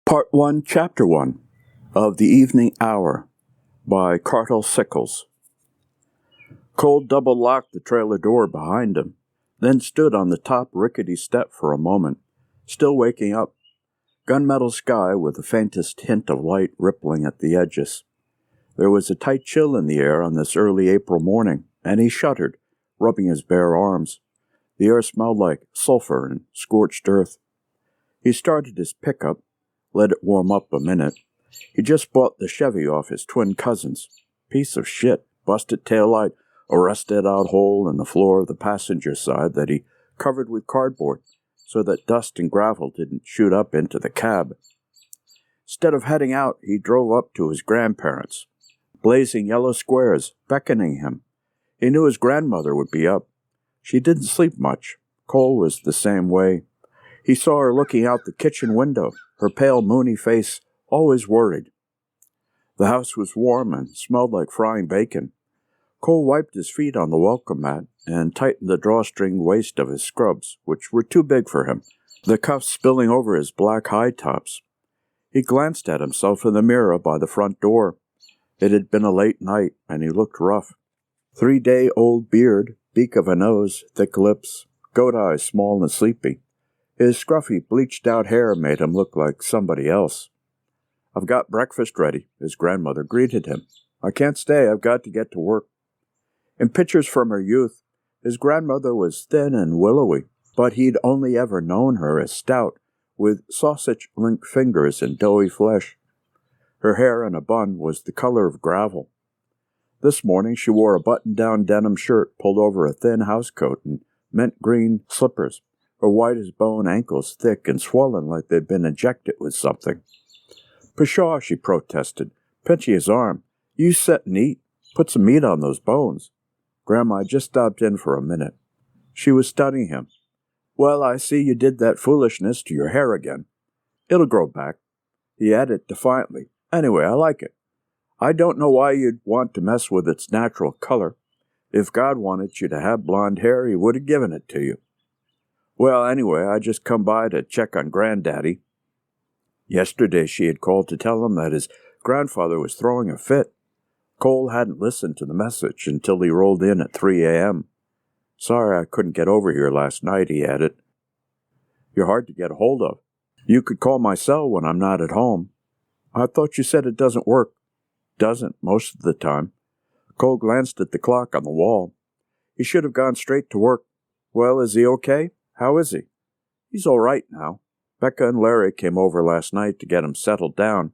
Part 1, Chapter 1 of The Evening Hour by Carter Sickels. Cole double-locked the trailer door behind him, then stood on the top rickety step for a moment, still waking up, gunmetal sky with the faintest hint of light rippling at the edges. There was a tight chill in the air on this early April morning, and he shuddered, rubbing his bare arms. The air smelled like sulfur and scorched earth. He started his pickup, let it warm up a minute. He just bought the Chevy off his twin cousins. Piece of shit. Busted taillight, a rusted-out hole in the floor of the passenger side that he covered with cardboard so that dust and gravel didn't shoot up into the cab. Instead of heading out, he drove up to his grandparents. Blazing yellow squares, beckoning him. He knew his grandmother would be up. She didn't sleep much. Cole was the same way. He saw her looking out the kitchen window, her pale, moony face always worried. The house was warm and smelled like frying bacon. Cole wiped his feet on the welcome mat and tightened the drawstring waist of his scrubs, which were too big for him, the cuffs spilling over his black high tops. He glanced at himself in the mirror by the front door. It had been a late night, and he looked rough. 3-day-old beard, beak of a nose, thick lips, goat eyes small and sleepy. His scruffy, bleached-out hair made him look like somebody else. "I've got breakfast ready," his grandmother greeted him. "I can't stay. I've got to get to work." In pictures from her youth, his grandmother was thin and willowy, but he'd only ever known her as stout, with sausage-linked fingers and doughy flesh. Her hair in a bun was the color of gravel. This morning she wore a button-down denim shirt pulled over a thin housecoat and mint green slippers. Her white-as-bone ankles thick and swollen like they'd been injected with something. "Pshaw," she protested, pinching his arm. "You sit and eat. Put some meat on those bones." "Grandma, I just stopped in for a minute." She was studying him. "Well, I see you did that foolishness to your hair again." "It'll grow back." He added defiantly. "Anyway, I like it. I don't know why you'd want to mess with its natural color. If God wanted you to have blonde hair, he would have given it to you." "Well, anyway, I just come by to check on Granddaddy." Yesterday she had called to tell him that his grandfather was throwing a fit. Cole hadn't listened to the message until he rolled in at 3 a.m. "Sorry I couldn't get over here last night," he added. "You're hard to get a hold of. You could call my cell when I'm not at home." "I thought you said it doesn't work." "Doesn't, most of the time." Cole glanced at the clock on the wall. He should have gone straight to work. "Well, is he okay? How is he?" "He's all right now. Becca and Larry came over last night to get him settled down."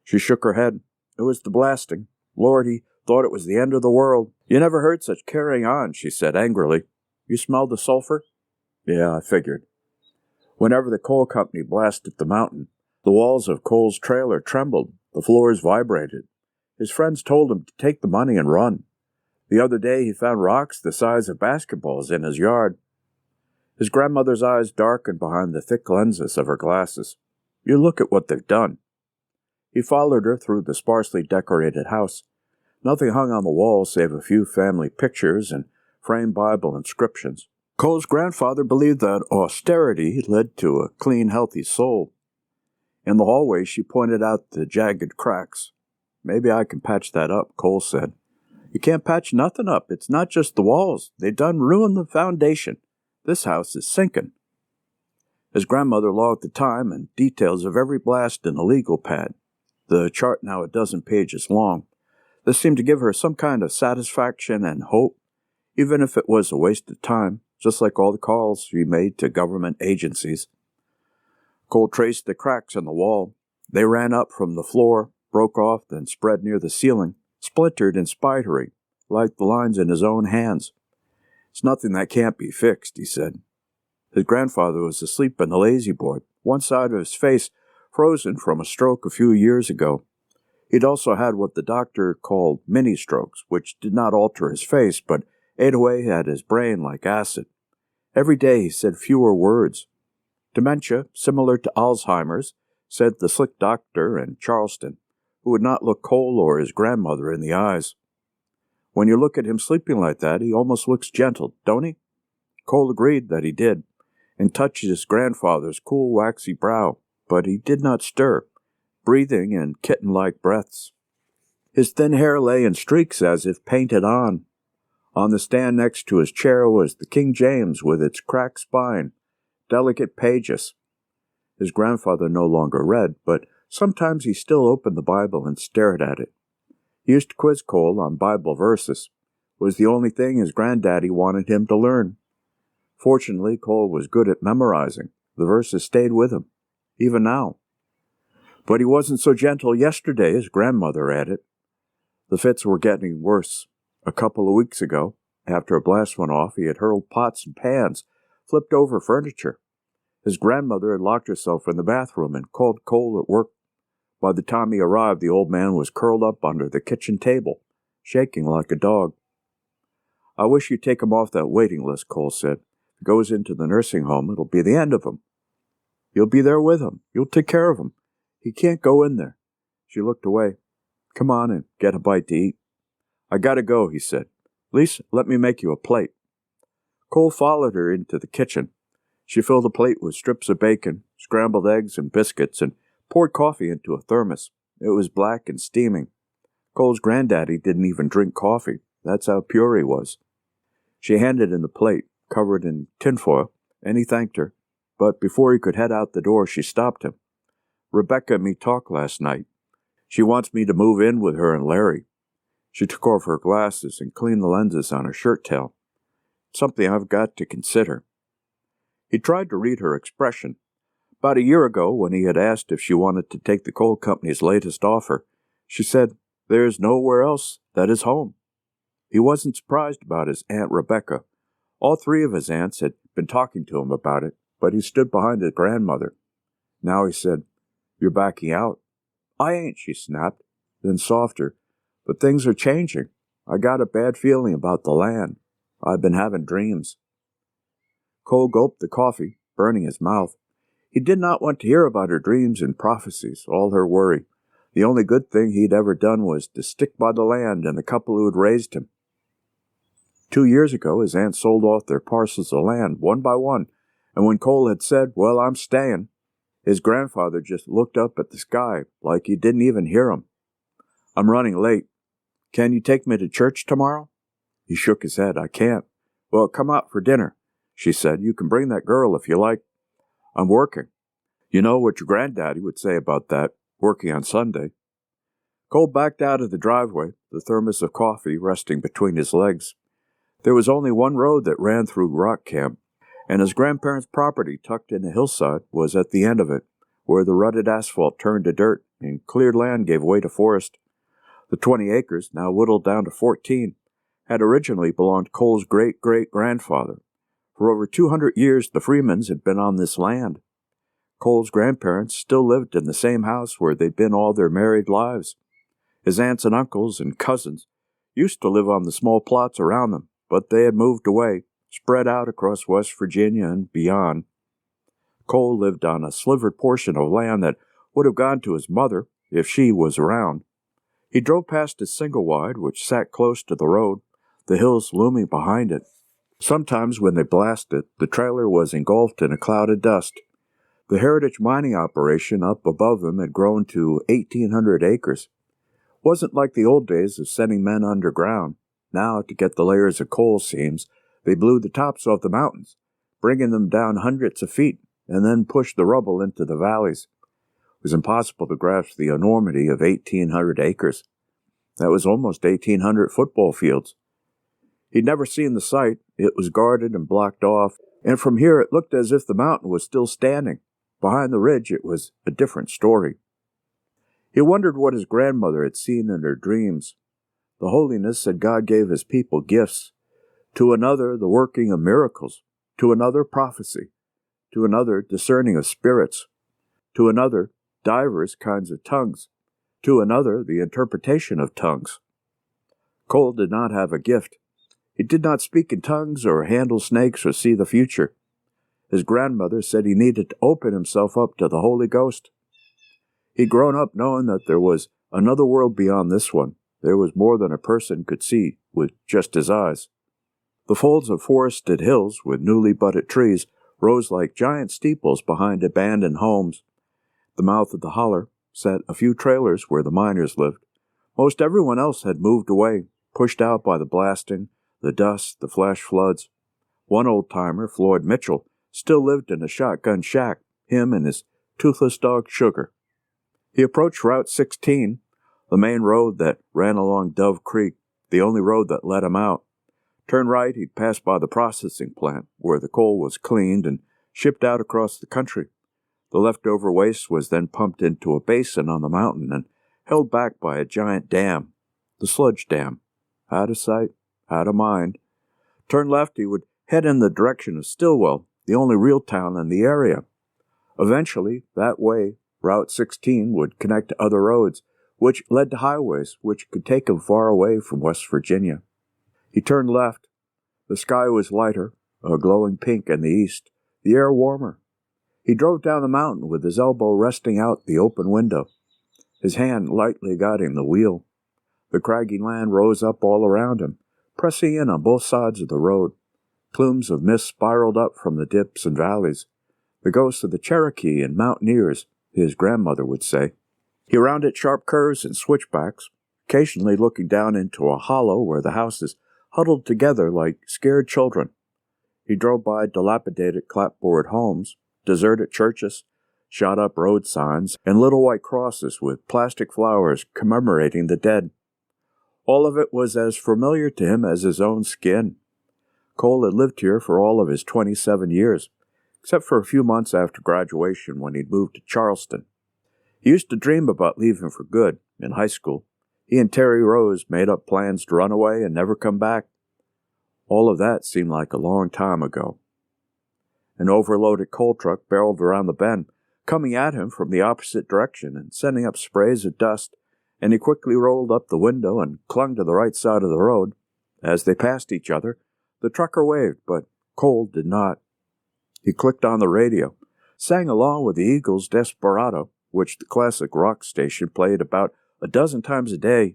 She shook her head. "It was the blasting. Lord, he thought it was the end of the world." "You never heard such carrying on," she said angrily. "You smell the sulfur?" "Yeah, I figured." Whenever the coal company blasted the mountain, the walls of Cole's trailer trembled, the floors vibrated. His friends told him to take the money and run. The other day he found rocks the size of basketballs in his yard. His grandmother's eyes darkened behind the thick lenses of her glasses. "You look at what they've done." He followed her through the sparsely decorated house. Nothing hung on the walls save a few family pictures and framed Bible inscriptions. Cole's grandfather believed that austerity led to a clean, healthy soul. In the hallway she pointed out the jagged cracks. "Maybe I can patch that up," Cole said. "You can't patch nothing up. It's not just the walls. They done ruined the foundation. This house is sinking." His grandmother logged the time and details of every blast in the legal pad, the chart now a dozen pages long. This seemed to give her some kind of satisfaction and hope, even if it was a waste of time, just like all the calls she made to government agencies. Cole traced the cracks in the wall. They ran up from the floor, broke off, then spread near the ceiling, splintered and spidery, like the lines in his own hands. "It's nothing that can't be fixed," he said. His grandfather was asleep in the lazy boy, one side of his face frozen from a stroke a few years ago. He'd also had what the doctor called mini-strokes, which did not alter his face, but ate away at his brain like acid. Every day he said fewer words. Dementia, similar to Alzheimer's, said the slick doctor in Charleston, who would not look Cole or his grandmother in the eyes. "When you look at him sleeping like that, he almost looks gentle, don't he?" Cole agreed that he did, and touched his grandfather's cool, waxy brow. but he did not stir, breathing in kitten-like breaths. His thin hair lay in streaks as if painted on. On the stand next to his chair was the King James with its cracked spine, delicate pages. His grandfather no longer read, but sometimes he still opened the Bible and stared at it. He used to quiz Cole on Bible verses. It was the only thing his granddaddy wanted him to learn. Fortunately, Cole was good at memorizing. The verses stayed with him, even now. But he wasn't so gentle yesterday, his grandmother added. The fits were getting worse. A couple of weeks ago, after a blast went off, he had hurled pots and pans, flipped over furniture. His grandmother had locked herself in the bathroom and called Cole at work. By the time he arrived, the old man was curled up under the kitchen table, shaking like a dog. "I wish you'd take him off that waiting list," Cole said. "If he goes into the nursing home, it'll be the end of him. You'll be there with him. You'll take care of him. He can't go in there." She looked away. "Come on and get a bite to eat." "I gotta go," he said. "Lisa, let me make you a plate." Cole followed her into the kitchen. She filled a plate with strips of bacon, scrambled eggs, and biscuits, and poured coffee into a thermos. It was black and steaming. Cole's granddaddy didn't even drink coffee. That's how pure he was. She handed him the plate, covered in tinfoil, and he thanked her. But before he could head out the door, she stopped him. "Rebecca and me talked last night. She wants me to move in with her and Larry." She took off her glasses and cleaned the lenses on her shirt tail. "It's something I've got to consider." He tried to read her expression. About a year ago, when he had asked if she wanted to take the coal company's latest offer, she said, "There's nowhere else that is home." He wasn't surprised about his Aunt Rebecca. All three of his aunts had been talking to him about it, but he stood behind his grandmother. Now he said, "You're backing out." "I ain't," she snapped, then softer. "But things are changing. I got a bad feeling about the land. I've been having dreams." Cole gulped the coffee, burning his mouth. He did not want to hear about her dreams and prophecies, all her worry. The only good thing he'd ever done was to stick by the land and the couple who had raised him. 2 years ago, his aunts sold off their parcels of land, one by one, and when Cole had said, "Well, I'm staying," his grandfather just looked up at the sky like he didn't even hear him. "I'm running late. Can you take me to church tomorrow?" He shook his head. "I can't." "Well, come out for dinner," she said. "You can bring that girl if you like." "I'm working." "You know what your granddaddy would say about that, working on Sunday." Cole backed out of the driveway, the thermos of coffee resting between his legs. There was only one road that ran through Rock Camp, and his grandparents' property, tucked in a hillside, was at the end of it, where the rutted asphalt turned to dirt and cleared land gave way to forest. The 20 acres, now whittled down to 14, had originally belonged to Cole's great-great-grandfather. For over 200 years, the Freemans had been on this land. Cole's grandparents still lived in the same house where they'd been all their married lives. His aunts and uncles and cousins used to live on the small plots around them, but they had moved away, spread out across West Virginia and beyond. Cole lived on a slivered portion of land that would have gone to his mother if she was around. He drove past his single-wide, which sat close to the road, the hills looming behind it. Sometimes when they blasted, the trailer was engulfed in a cloud of dust. The heritage mining operation up above them had grown to 1,800 acres. It wasn't like the old days of sending men underground. Now, to get the layers of coal seams, they blew the tops off the mountains, bringing them down hundreds of feet, and then pushed the rubble into the valleys. It was impossible to grasp the enormity of 1,800 acres. That was almost 1,800 football fields. He'd never seen the site. It was guarded and blocked off, and from here it looked as if the mountain was still standing. Behind the ridge it was a different story. He wondered what his grandmother had seen in her dreams. The holiness that God gave his people gifts. To another, the working of miracles. To another, prophecy. To another, discerning of spirits. To another, divers kinds of tongues. To another, the interpretation of tongues. Cole did not have a gift. He did not speak in tongues or handle snakes or see the future. His grandmother said he needed to open himself up to the Holy Ghost. He'd grown up knowing that there was another world beyond this one. There was more than a person could see with just his eyes. The folds of forested hills with newly budded trees rose like giant steeples behind abandoned homes, The mouth of the holler sat a few trailers where the miners lived. Most everyone else had moved away, pushed out by the blasting, the dust, the flash floods. One old-timer, Floyd Mitchell, still lived in a shotgun shack, him and his toothless dog Sugar. He approached Route 16, the main road that ran along Dove Creek, the only road that let him out. Turned right, he'd pass by the processing plant, where the coal was cleaned and shipped out across the country. The leftover waste was then pumped into a basin on the mountain and held back by a giant dam, the sludge dam. Out of sight, out of mind. Turn left, he would head in the direction of Stillwell, the only real town in the area. Eventually, that way, Route 16 would connect to other roads, which led to highways which could take him far away from West Virginia. He turned left. The sky was lighter, a glowing pink in the east, the air warmer. He drove down the mountain with his elbow resting out the open window, his hand lightly guiding the wheel. The craggy land rose up all around him, pressing in on both sides of the road. Plumes of mist spiraled up from the dips and valleys. The ghosts of the Cherokee and mountaineers, his grandmother would say. He rounded sharp curves and switchbacks, occasionally looking down into a hollow where the houses huddled together like scared children. He drove by dilapidated clapboard homes, deserted churches, shot up road signs, and little white crosses with plastic flowers commemorating the dead. All of it was as familiar to him as his own skin. Cole had lived here for all of his 27 years, except for a few months after graduation when he'd moved to Charleston. He used to dream about leaving for good in high school. He and Terry Rose made up plans to run away and never come back. All of that seemed like a long time ago. An overloaded coal truck barreled around the bend, coming at him from the opposite direction and sending up sprays of dust, and he quickly rolled up the window and clung to the right side of the road. As they passed each other, the trucker waved, but Cole did not. He clicked on the radio, sang along with the Eagles' Desperado, which the classic rock station played about a dozen times a day.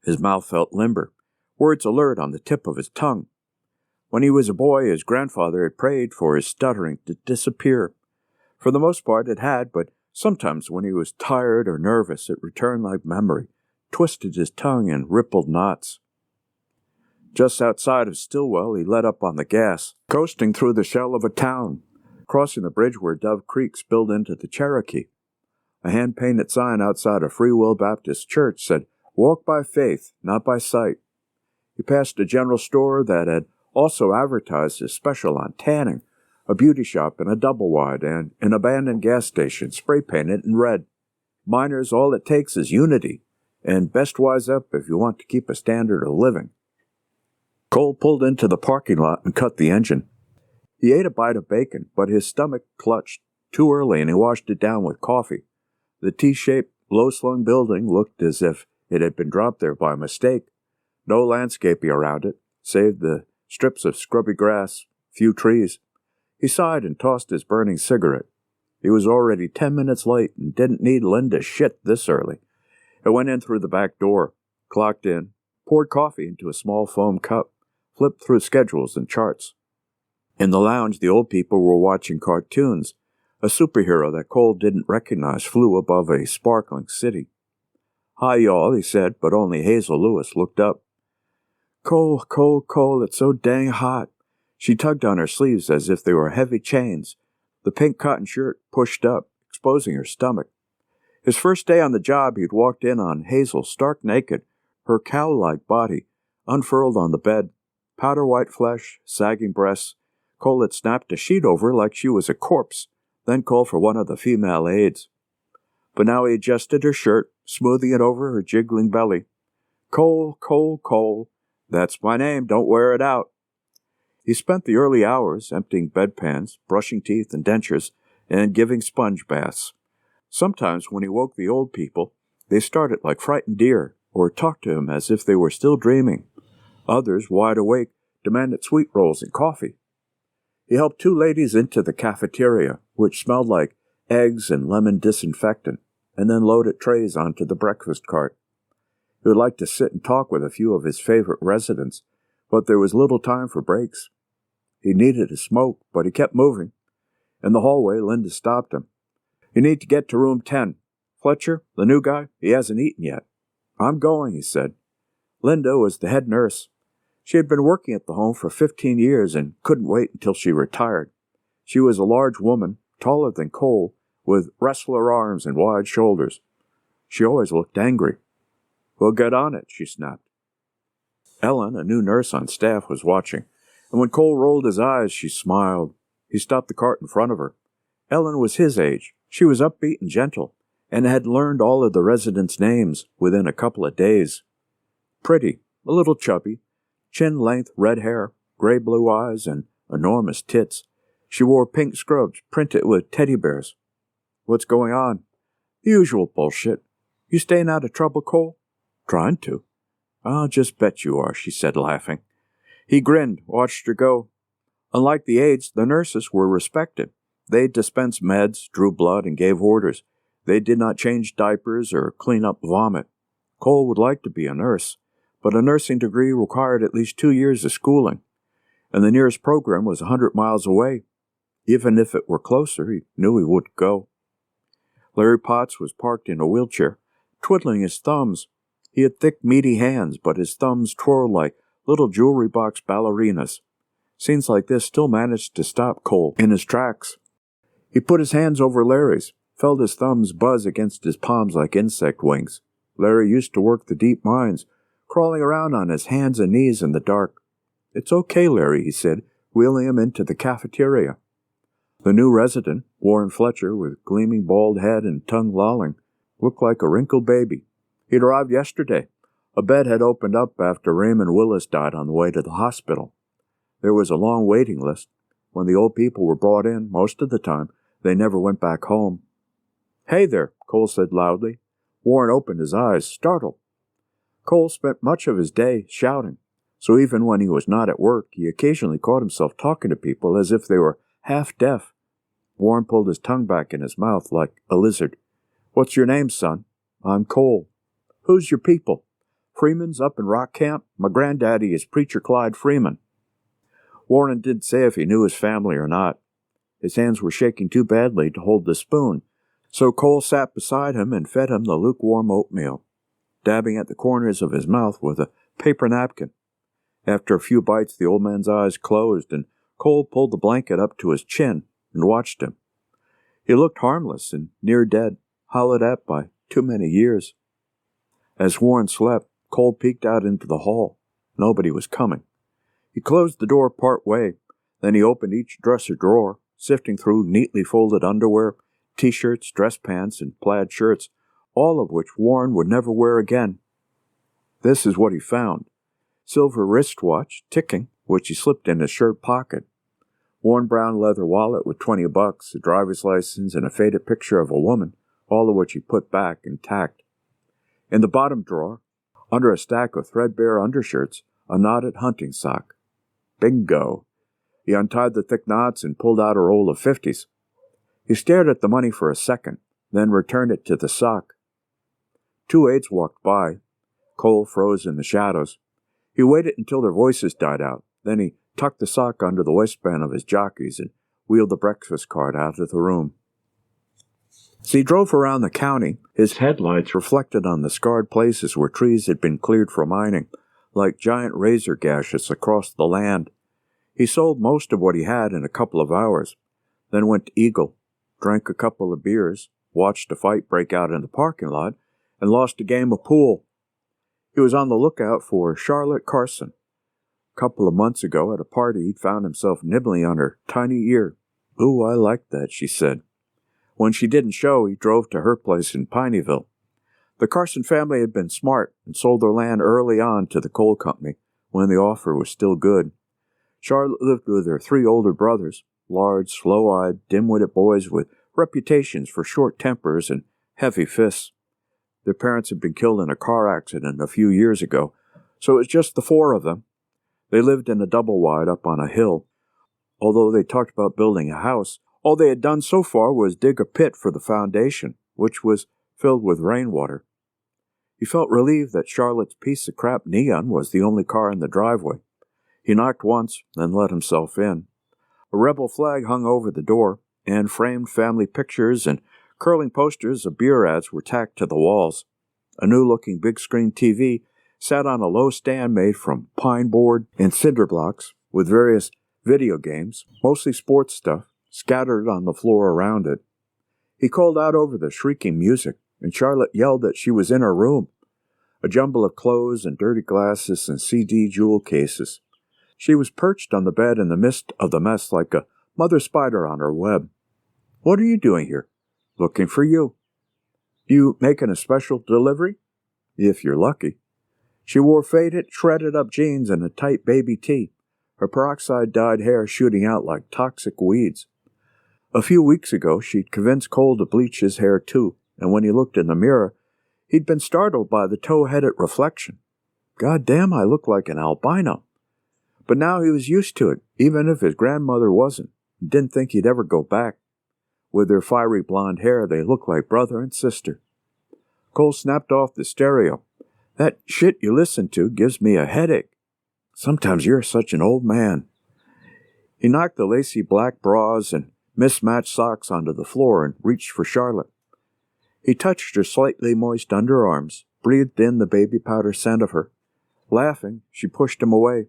His mouth felt limber, words alert on the tip of his tongue. When he was a boy, his grandfather had prayed for his stuttering to disappear. For the most part it had, but sometimes when he was tired or nervous it returned like memory, twisted his tongue in rippled knots. Just outside of Stillwell, he let up on the gas, coasting through the shell of a town, crossing the bridge where Dove Creek spilled into the Cherokee. A hand-painted sign outside a Free Will Baptist church said, "Walk by faith, not by sight." He passed a general store that had also advertised his special on tanning, a beauty shop and a double-wide, and an abandoned gas station spray-painted in red. Miners, all it takes is unity, and best wise up if you want to keep a standard of living. Cole pulled into the parking lot and cut the engine. He ate a bite of bacon, but his stomach clutched too early and he washed it down with coffee. The T-shaped, low-slung building looked as if it had been dropped there by mistake. No landscaping around it, save the strips of scrubby grass, few trees. He sighed and tossed his burning cigarette. He was already 10 minutes late and didn't need Linda's shit this early. He went in through the back door, clocked in, poured coffee into a small foam cup, flipped through schedules and charts. In the lounge, the old people were watching cartoons. A superhero that Cole didn't recognize flew above a sparkling city. "Hi, y'all," he said, but only Hazel Lewis looked up. "Cole, Cole, Cole, it's so dang hot." She tugged on her sleeves as if they were heavy chains. The pink cotton shirt pushed up, exposing her stomach. His first day on the job, he'd walked in on Hazel stark naked, her cow-like body unfurled on the bed, powder-white flesh, sagging breasts. Cole had snapped a sheet over her like she was a corpse, then called for one of the female aides. But now he adjusted her shirt, smoothing it over her jiggling belly. "Cole, Cole, Cole. That's my name, don't wear it out." He spent the early hours emptying bedpans, brushing teeth and dentures, and giving sponge baths. Sometimes when he woke the old people, they started like frightened deer, or talked to him as if they were still dreaming. Others, wide awake, demanded sweet rolls and coffee. He helped two ladies into the cafeteria, which smelled like eggs and lemon disinfectant, and then loaded trays onto the breakfast cart. He would like to sit and talk with a few of his favorite residents, but there was little time for breaks. He needed a smoke, but he kept moving. In the hallway, Linda stopped him. You need to get to room 10. Fletcher, the new guy, he hasn't eaten yet. I'm going, he said. Linda was the head nurse. She had been working at the home for 15 years and couldn't wait until she retired. She was a large woman, taller than Cole, with wrestler arms and wide shoulders. She always looked angry. We'll get on it, she snapped. Ellen, a new nurse on staff, was watching, and when Cole rolled his eyes, she smiled. He stopped the cart in front of her. Ellen was his age. She was upbeat and gentle, and had learned all of the residents' names within a couple of days. Pretty, a little chubby, chin-length red hair, gray-blue eyes, and enormous tits. She wore pink scrubs printed with teddy bears. What's going on? The usual bullshit. You staying out of trouble, Cole? Trying to. I'll just bet you are, she said, laughing. He grinned, watched her go. Unlike the aides, the nurses were respected. They dispensed meds, drew blood, and gave orders. They did not change diapers or clean up vomit. Cole would like to be a nurse, but a nursing degree required at least 2 years of schooling, and the nearest program was 100 miles away. Even if it were closer, he knew he would go. Larry Potts was parked in a wheelchair, twiddling his thumbs. He had thick, meaty hands, but his thumbs twirled like little jewelry box ballerinas. Scenes like this still managed to stop Cole in his tracks. He put his hands over Larry's, felt his thumbs buzz against his palms like insect wings. Larry used to work the deep mines, crawling around on his hands and knees in the dark. It's okay, Larry, he said, wheeling him into the cafeteria. The new resident, Warren Fletcher, with gleaming bald head and tongue lolling, looked like a wrinkled baby. He'd arrived yesterday. A bed had opened up after Raymond Willis died on the way to the hospital. There was a long waiting list. When the old people were brought in, most of the time, they never went back home. Hey there, Cole said loudly. Warren opened his eyes, startled. Cole spent much of his day shouting, so even when he was not at work, he occasionally caught himself talking to people as if they were half deaf. Warren pulled his tongue back in his mouth like a lizard. What's your name, son? I'm Cole. Who's your people? Freeman's up in Rock Camp. My granddaddy is Preacher Clyde Freeman. Warren didn't say if he knew his family or not. His hands were shaking too badly to hold the spoon, so Cole sat beside him and fed him the lukewarm oatmeal, dabbing at the corners of his mouth with a paper napkin. After a few bites, the old man's eyes closed, and Cole pulled the blanket up to his chin and watched him. He looked harmless and near dead, hollowed out by too many years. As Warren slept, Cole peeked out into the hall. Nobody was coming. He closed the door part way, then he opened each dresser drawer, sifting through neatly folded underwear, T-shirts, dress pants, and plaid shirts, all of which Warren would never wear again. This is what he found. Silver wristwatch, ticking, which he slipped in his shirt pocket. Worn brown leather wallet with $20, a driver's license, and a faded picture of a woman, all of which he put back intact. In the bottom drawer, under a stack of threadbare undershirts, a knotted hunting sock. Bingo! He untied the thick knots and pulled out a roll of 50s. He stared at the money for a second, then returned it to the sock. 2 aides walked by. Cole froze in the shadows. He waited until their voices died out. Then he tucked the sock under the waistband of his jockeys and wheeled the breakfast cart out of the room. As he drove around the county, his headlights reflected on the scarred places where trees had been cleared for mining, like giant razor gashes across the land. He sold most of what he had in a couple of hours, then went to Eagle, drank a couple of beers, watched a fight break out in the parking lot, and lost a game of pool. He was on the lookout for Charlotte Carson. A couple of months ago at a party, he'd found himself nibbling on her tiny ear. Ooh, I like that, she said. When she didn't show, he drove to her place in Pineyville. The Carson family had been smart and sold their land early on to the coal company when the offer was still good. Charlotte lived with her 3 older brothers, large, slow-eyed, dim-witted boys with reputations for short tempers and heavy fists. Their parents had been killed in a car accident a few years ago, so it was just the 4 of them. They lived in a double-wide up on a hill. Although they talked about building a house, all they had done so far was dig a pit for the foundation, which was filled with rainwater. He felt relieved that Charlotte's piece of crap Neon was the only car in the driveway. He knocked once, then let himself in. A rebel flag hung over the door, and framed family pictures and Curling posters of beer ads were tacked to the walls. A new-looking big-screen TV sat on a low stand made from pine board and cinder blocks, with various video games, mostly sports stuff, scattered on the floor around it. He called out over the shrieking music, and Charlotte yelled that she was in her room. A jumble of clothes and dirty glasses and CD jewel cases. She was perched on the bed in the midst of the mess like a mother spider on her web. "What are you doing here?" "Looking for you." "You making a special delivery?" "If you're lucky." She wore faded, shredded-up jeans and a tight baby tee, her peroxide-dyed hair shooting out like toxic weeds. A few weeks ago, she'd convinced Cole to bleach his hair too, and when he looked in the mirror, he'd been startled by the tow-headed reflection. "God damn, I look like an albino." But now he was used to it, even if his grandmother wasn't, and didn't think he'd ever go back. With their fiery blonde hair, they looked like brother and sister. Cole snapped off the stereo. "That shit you listen to gives me a headache." "Sometimes you're such an old man." He knocked the lacy black bras and mismatched socks onto the floor and reached for Charlotte. He touched her slightly moist underarms, breathed in the baby powder scent of her. Laughing, she pushed him away.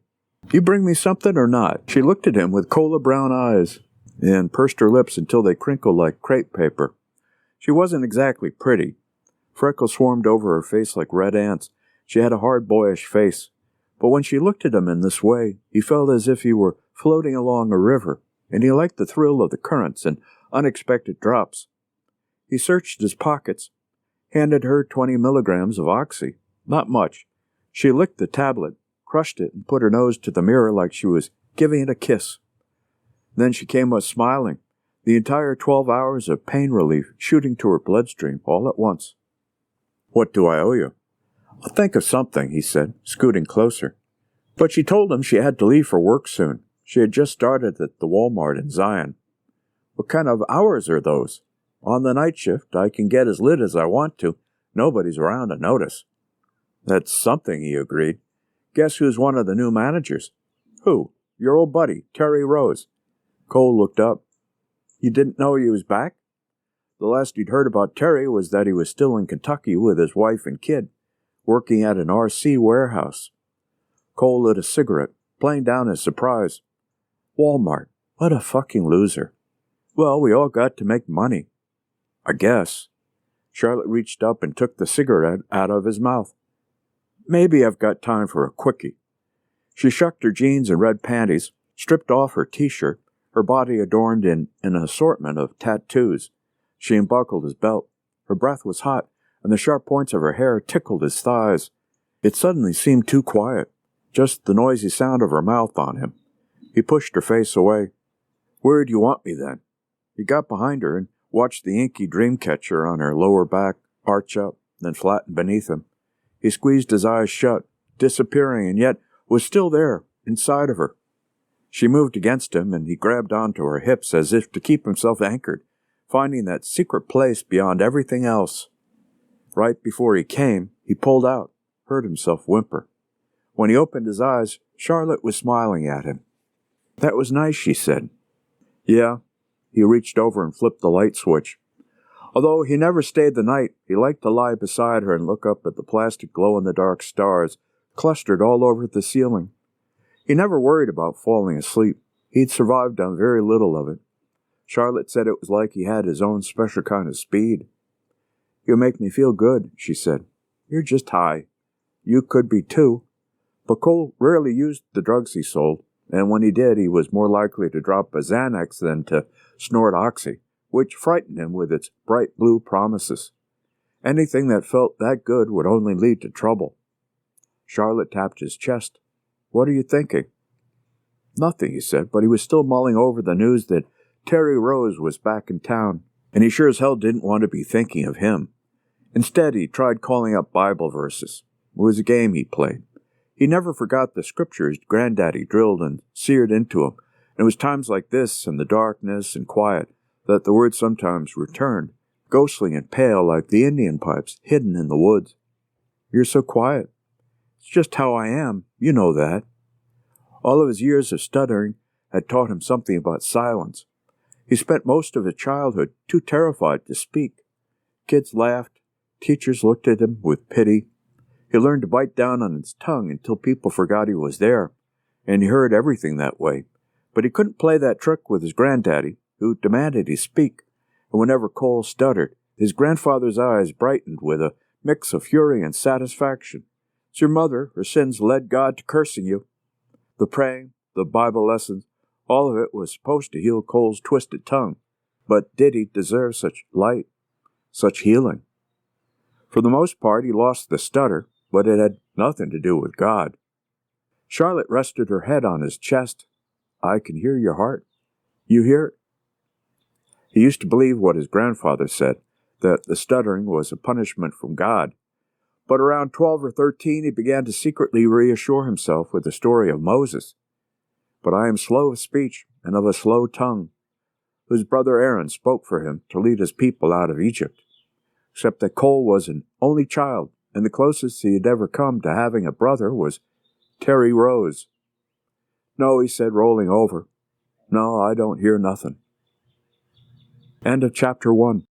"You bring me something or not?" She looked at him with cola-brown eyes and pursed her lips until they crinkled like crepe paper. She wasn't exactly pretty. Freckles swarmed over her face like red ants. She had a hard, boyish face. But when she looked at him in this way, he felt as if he were floating along a river, and he liked the thrill of the currents and unexpected drops. He searched his pockets, handed her 20 milligrams of oxy. Not much. She licked the tablet, crushed it, and put her nose to the mirror like she was giving it a kiss. Then she came up smiling, the entire 12 hours of pain relief shooting to her bloodstream all at once. "What do I owe you?" "I'll think of something," he said, scooting closer. But she told him she had to leave for work soon. She had just started at the Walmart in Zion. "What kind of hours are those?" "On the night shift, I can get as lit as I want to. Nobody's around to notice." "That's something," he agreed. "Guess who's one of the new managers?" "Who?" "Your old buddy, Terry Rose." Cole looked up. "You didn't know he was back?" The last he'd heard about Terry was that he was still in Kentucky with his wife and kid, working at an RC warehouse. Cole lit a cigarette, playing down his surprise. "Walmart. What a fucking loser." "Well, we all got to make money." "I guess." Charlotte reached up and took the cigarette out of his mouth. "Maybe I've got time for a quickie." She shucked her jeans and red panties, stripped off her t-shirt, her body adorned in an assortment of tattoos. She unbuckled his belt. Her breath was hot, and the sharp points of her hair tickled his thighs. It suddenly seemed too quiet, just the noisy sound of her mouth on him. He pushed her face away. "Where do you want me, then?" He got behind her and watched the inky dream catcher on her lower back arch up, then flatten beneath him. He squeezed his eyes shut, disappearing, and yet was still there, inside of her. She moved against him, and he grabbed onto her hips as if to keep himself anchored, finding that secret place beyond everything else. Right before he came, he pulled out, heard himself whimper. When he opened his eyes, Charlotte was smiling at him. "That was nice," she said. "Yeah." He reached over and flipped the light switch. Although he never stayed the night, he liked to lie beside her and look up at the plastic glow-in-the-dark stars clustered all over the ceiling. He never worried about falling asleep. He'd survived on very little of it. Charlotte said it was like he had his own special kind of speed. "You make me feel good," she said. "You're just high." You could be too. But Cole rarely used the drugs he sold, and when he did, he was more likely to drop a Xanax than to snort oxy, which frightened him with its bright blue promises. Anything that felt that good would only lead to trouble. Charlotte tapped his chest. "What are you thinking?" "Nothing," he said, but he was still mulling over the news that Terry Rose was back in town, and he sure as hell didn't want to be thinking of him. Instead, he tried calling up Bible verses. It was a game he played. He never forgot the scriptures Granddaddy drilled and seared into him, and it was times like this, in the darkness and quiet, that the words sometimes returned, ghostly and pale like the Indian pipes hidden in the woods. "You're so quiet." "It's just how I am. You know that." All of his years of stuttering had taught him something about silence. He spent most of his childhood too terrified to speak. Kids laughed. Teachers looked at him with pity. He learned to bite down on his tongue until people forgot he was there, and he heard everything that way. But he couldn't play that trick with his granddaddy, who demanded he speak, and whenever Cole stuttered, his grandfather's eyes brightened with a mix of fury and satisfaction. It's your mother. Her sins led God to cursing you. The praying, the Bible lessons, all of it was supposed to heal Cole's twisted tongue. But did he deserve such light, such healing? For the most part, he lost the stutter, but it had nothing to do with God. Charlotte rested her head on his chest. I can hear your heart. You hear it? He used to believe what his grandfather said, that the stuttering was a punishment from God. But around 12 or 13, he began to secretly reassure himself with the story of Moses. But I am slow of speech and of a slow tongue, whose brother Aaron spoke for him to lead his people out of Egypt. Except that Cole was an only child, and the closest he had ever come to having a brother was Terry Rose. No, he said, rolling over. No, I don't hear nothing. End of chapter 1.